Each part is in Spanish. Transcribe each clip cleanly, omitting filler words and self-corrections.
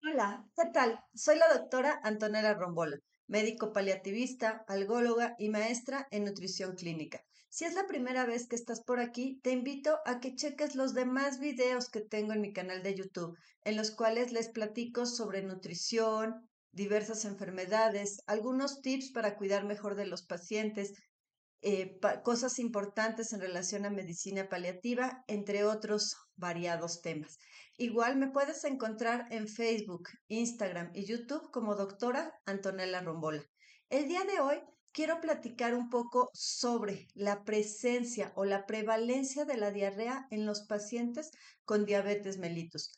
Hola, ¿qué tal? Soy la doctora Antonella Rombola, médico paliativista, algóloga y maestra en nutrición clínica. Si es la primera vez que estás por aquí, te invito a que cheques los demás videos que tengo en mi canal de YouTube, en los cuales les platico sobre nutrición, diversas enfermedades, algunos tips para cuidar mejor de los pacientes, cosas importantes en relación a medicina paliativa, entre otros variados temas. Igual me puedes encontrar en Facebook, Instagram y YouTube como doctora Antonella Rombola. El día de hoy quiero platicar un poco sobre la presencia o la prevalencia de la diarrea en los pacientes con diabetes mellitus.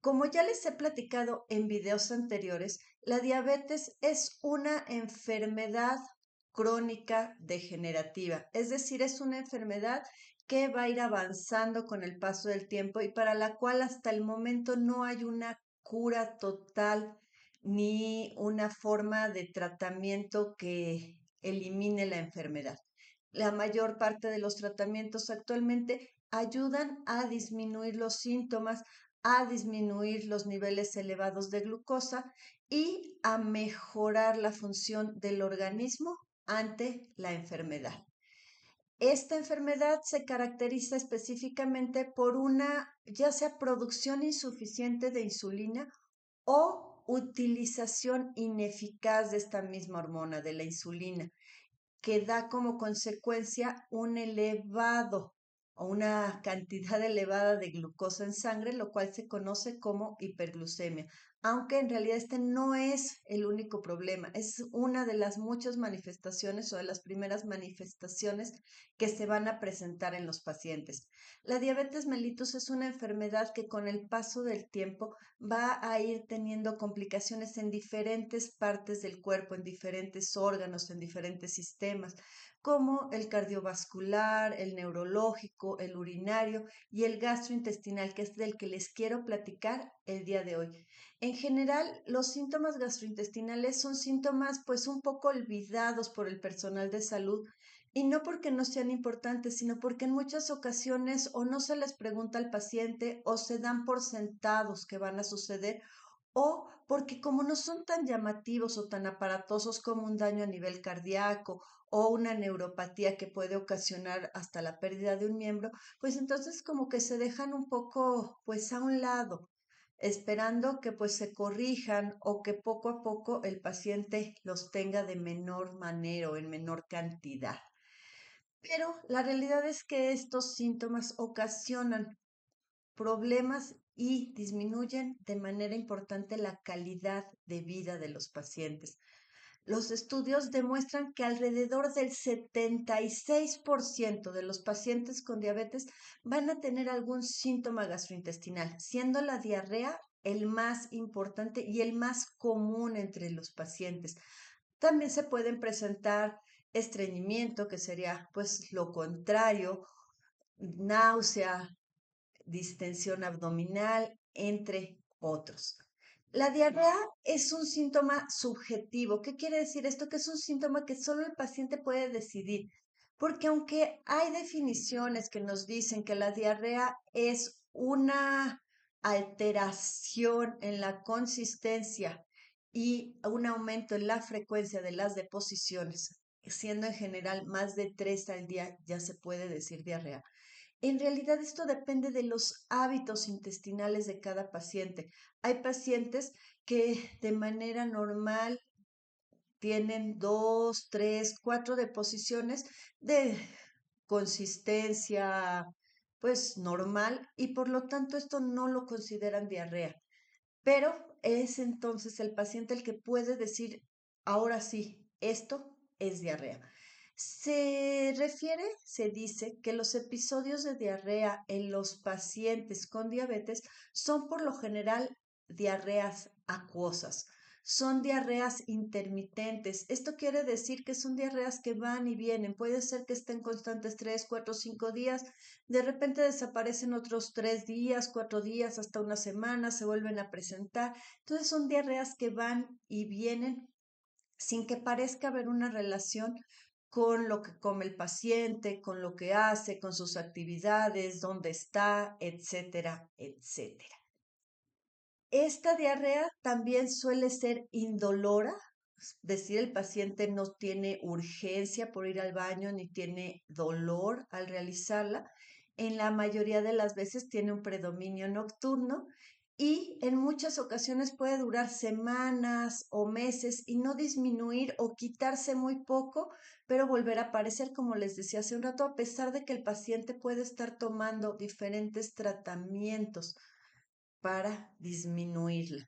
Como ya les he platicado en videos anteriores, la diabetes es una enfermedad crónica degenerativa, es decir, es una enfermedad que va a ir avanzando con el paso del tiempo y para la cual hasta el momento no hay una cura total ni una forma de tratamiento que elimine la enfermedad. La mayor parte de los tratamientos actualmente ayudan a disminuir los síntomas, a disminuir los niveles elevados de glucosa y a mejorar la función del organismo ante la enfermedad. Esta enfermedad se caracteriza específicamente por una, ya sea producción insuficiente de insulina o utilización ineficaz de esta misma hormona, de la insulina, que da como consecuencia un elevado o una cantidad elevada de glucosa en sangre, lo cual se conoce como hiperglucemia. Aunque en realidad este no es el único problema, es una de las muchas manifestaciones o de las primeras manifestaciones que se van a presentar en los pacientes. La diabetes mellitus es una enfermedad que con el paso del tiempo va a ir teniendo complicaciones en diferentes partes del cuerpo, en diferentes órganos, en diferentes sistemas, como el cardiovascular, el neurológico, el urinario y el gastrointestinal, que es del que les quiero platicar el día de hoy. En general, los síntomas gastrointestinales son síntomas pues un poco olvidados por el personal de salud y no porque no sean importantes, sino porque en muchas ocasiones o no se les pregunta al paciente o se dan por sentados que van a suceder o porque como no son tan llamativos o tan aparatosos como un daño a nivel cardíaco o una neuropatía que puede ocasionar hasta la pérdida de un miembro, pues entonces como que se dejan un poco pues a un lado, esperando que pues se corrijan o que poco a poco el paciente los tenga de menor manera o en menor cantidad. Pero la realidad es que estos síntomas ocasionan problemas y disminuyen de manera importante la calidad de vida de los pacientes. Los estudios demuestran que alrededor del 76% de los pacientes con diabetes van a tener algún síntoma gastrointestinal, siendo la diarrea el más importante y el más común entre los pacientes. También se pueden presentar estreñimiento, que sería pues lo contrario, náusea, distensión abdominal, entre otros. La diarrea es un síntoma subjetivo. ¿Qué quiere decir esto? Que es un síntoma que solo el paciente puede decidir, porque aunque hay definiciones que nos dicen que la diarrea es una alteración en la consistencia y un aumento en la frecuencia de las deposiciones, siendo en general más de 3 al día, ya se puede decir diarrea. En realidad esto depende de los hábitos intestinales de cada paciente. Hay pacientes que de manera normal tienen 2, 3, 4 deposiciones de consistencia pues normal y por lo tanto esto no lo consideran diarrea. Pero es entonces el paciente el que puede decir, ahora sí, esto es diarrea. Se dice que los episodios de diarrea en los pacientes con diabetes son por lo general diarreas acuosas. Son diarreas intermitentes. Esto quiere decir que son diarreas que van y vienen. Puede ser que estén constantes 3, 4, 5 días. De repente desaparecen otros 3 días, 4 días, hasta una semana, se vuelven a presentar. Entonces son diarreas que van y vienen sin que parezca haber una relación con lo que come el paciente, con lo que hace, con sus actividades, dónde está, etcétera, etcétera. Esta diarrea también suele ser indolora, es decir, el paciente no tiene urgencia por ir al baño ni tiene dolor al realizarla. En la mayoría de las veces tiene un predominio nocturno y en muchas ocasiones puede durar semanas o meses y no disminuir o quitarse muy poco, pero volver a aparecer, como les decía hace un rato, a pesar de que el paciente puede estar tomando diferentes tratamientos para disminuirla.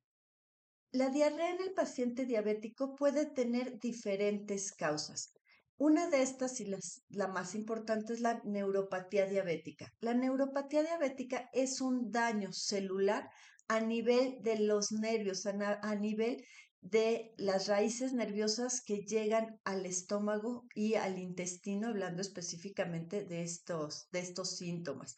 La diarrea en el paciente diabético puede tener diferentes causas. Una de estas y la más importante es la neuropatía diabética. La neuropatía diabética es un daño celular a nivel de los nervios, a nivel de las raíces nerviosas que llegan al estómago y al intestino, hablando específicamente de estos síntomas.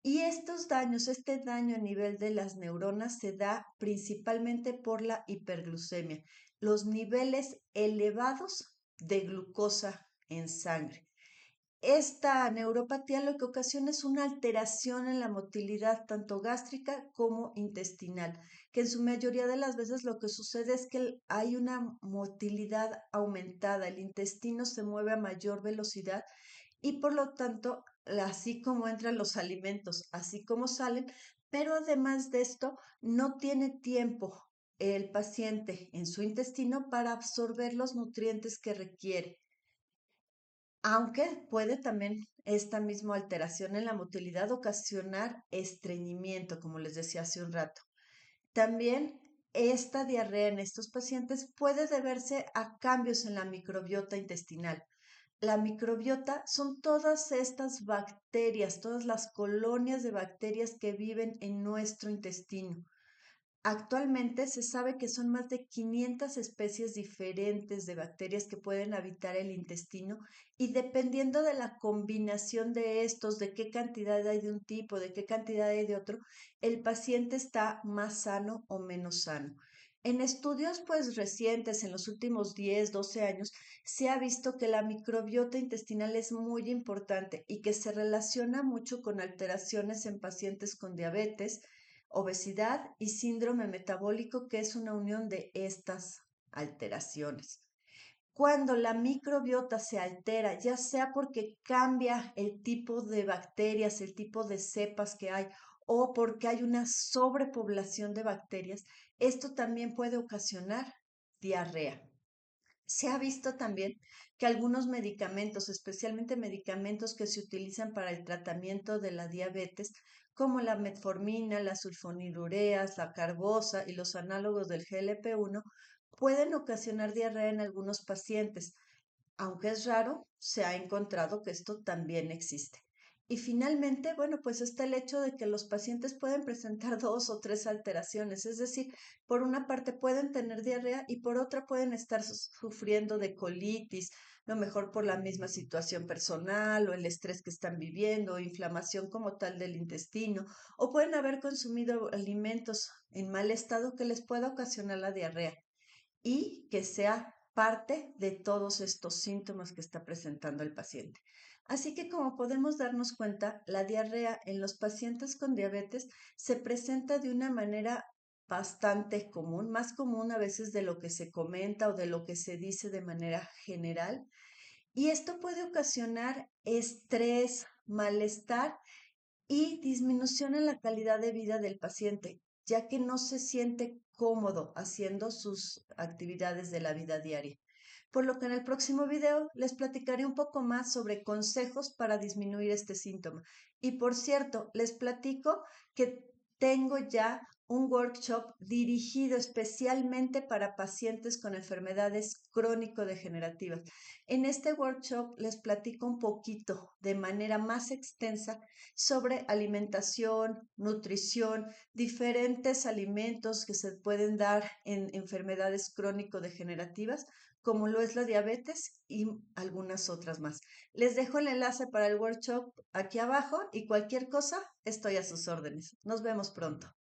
Y estos daños, este daño a nivel de las neuronas se da principalmente por la hiperglucemia, los niveles elevados de glucosa en sangre. Esta neuropatía lo que ocasiona es una alteración en la motilidad tanto gástrica como intestinal, que en su mayoría de las veces lo que sucede es que hay una motilidad aumentada, el intestino se mueve a mayor velocidad y por lo tanto, así como entran los alimentos, así como salen, pero además de esto, no tiene tiempo el paciente en su intestino para absorber los nutrientes que requiere, aunque puede también esta misma alteración en la motilidad ocasionar estreñimiento, como les decía hace un rato. También esta diarrea en estos pacientes puede deberse a cambios en la microbiota intestinal. La microbiota son todas estas bacterias, todas las colonias de bacterias que viven en nuestro intestino. Actualmente se sabe que son más de 500 especies diferentes de bacterias que pueden habitar el intestino y dependiendo de la combinación de estos, de qué cantidad hay de un tipo, de qué cantidad hay de otro, el paciente está más sano o menos sano. En estudios pues recientes, en los últimos 10, 12 años, se ha visto que la microbiota intestinal es muy importante y que se relaciona mucho con alteraciones en pacientes con diabetes, obesidad y síndrome metabólico, que es una unión de estas alteraciones. Cuando la microbiota se altera, ya sea porque cambia el tipo de bacterias, el tipo de cepas que hay, o porque hay una sobrepoblación de bacterias, esto también puede ocasionar diarrea. Se ha visto también que algunos medicamentos, especialmente medicamentos que se utilizan para el tratamiento de la diabetes, como la metformina, las sulfonilureas, la carbosa y los análogos del GLP-1, pueden ocasionar diarrea en algunos pacientes. Aunque es raro, se ha encontrado que esto también existe. Y finalmente, bueno, pues está el hecho de que los pacientes pueden presentar dos o tres alteraciones, es decir, por una parte pueden tener diarrea y por otra pueden estar sufriendo de colitis, lo mejor por la misma situación personal o el estrés que están viviendo, o inflamación como tal del intestino, o pueden haber consumido alimentos en mal estado que les pueda ocasionar la diarrea y que sea parte de todos estos síntomas que está presentando el paciente. Así que como podemos darnos cuenta, la diarrea en los pacientes con diabetes se presenta de una manera bastante común, más común a veces de lo que se comenta o de lo que se dice de manera general. Y esto puede ocasionar estrés, malestar y disminución en la calidad de vida del paciente, ya que no se siente cómodo haciendo sus actividades de la vida diaria. Por lo que en el próximo video les platicaré un poco más sobre consejos para disminuir este síntoma. Y por cierto, les platico que tengo ya un workshop dirigido especialmente para pacientes con enfermedades crónico-degenerativas. En este workshop les platico un poquito de manera más extensa sobre alimentación, nutrición, diferentes alimentos que se pueden dar en enfermedades crónico-degenerativas, como lo es la diabetes y algunas otras más. Les dejo el enlace para el workshop aquí abajo y cualquier cosa, estoy a sus órdenes. Nos vemos pronto.